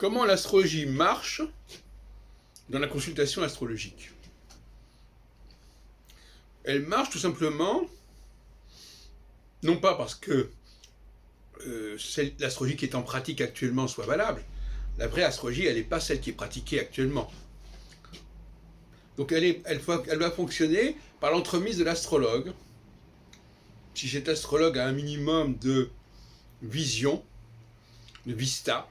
Comment l'astrologie marche dans la consultation astrologique? Elle marche tout simplement, non pas parce que l'astrologie qui est en pratique actuellement soit valable. La vraie astrologie, elle n'est pas celle qui est pratiquée actuellement. Donc elle va fonctionner par l'entremise de l'astrologue. Si cet astrologue a un minimum de vision, de vista,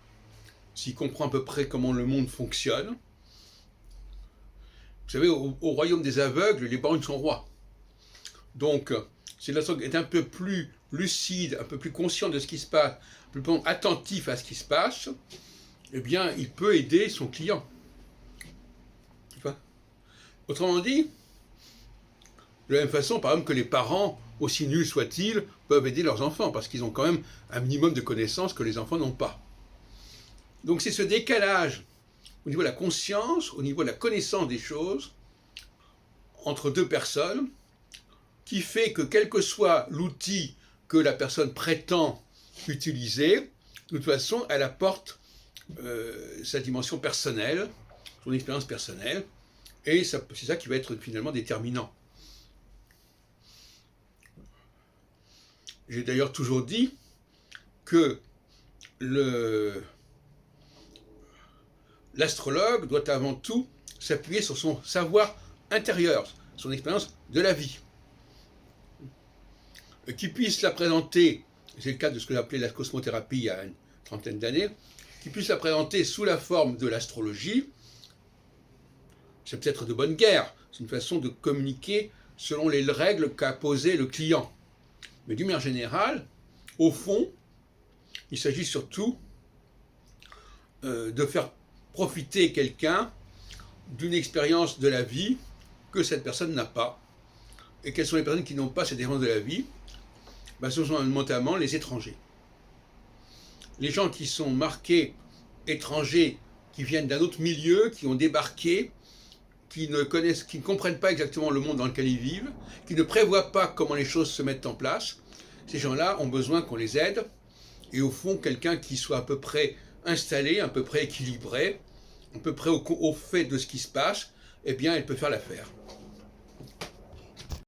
s'il comprend à peu près comment le monde fonctionne. Vous savez, au royaume des aveugles, les borgnes sont rois. Donc, si l'astrologue est un peu plus lucide, un peu plus conscient de ce qui se passe, un peu plus attentif à ce qui se passe, eh bien, il peut aider son client. Autrement dit, de la même façon, par exemple, que les parents, aussi nuls soient-ils, peuvent aider leurs enfants, parce qu'ils ont quand même un minimum de connaissances que les enfants n'ont pas. Donc c'est ce décalage au niveau de la conscience, au niveau de la connaissance des choses, entre deux personnes, qui fait que quel que soit l'outil que la personne prétend utiliser, de toute façon, elle apporte sa dimension personnelle, son expérience personnelle, et c'est ça qui va être finalement déterminant. J'ai d'ailleurs toujours dit que l'astrologue doit avant tout s'appuyer sur son savoir intérieur, son expérience de la vie. Qu'il puisse la présenter, c'est le cas de ce que j'ai appelé la cosmothérapie il y a une trentaine d'années, qu'il puisse la présenter sous la forme de l'astrologie, c'est peut-être de bonne guerre, c'est une façon de communiquer selon les règles qu'a posées le client. Mais d'une manière générale, au fond, il s'agit surtout de faire profiter quelqu'un d'une expérience de la vie que cette personne n'a pas. Et quelles sont les personnes qui n'ont pas cette expérience de la vie? Ce sont notamment les étrangers. Les gens qui sont marqués étrangers, qui viennent d'un autre milieu, qui ont débarqué, qui ne comprennent pas exactement le monde dans lequel ils vivent, qui ne prévoient pas comment les choses se mettent en place, ces gens-là ont besoin qu'on les aide, et au fond, quelqu'un qui soit à peu près installé, à peu près équilibré, à peu près au fait de ce qui se passe, eh bien, il peut faire l'affaire.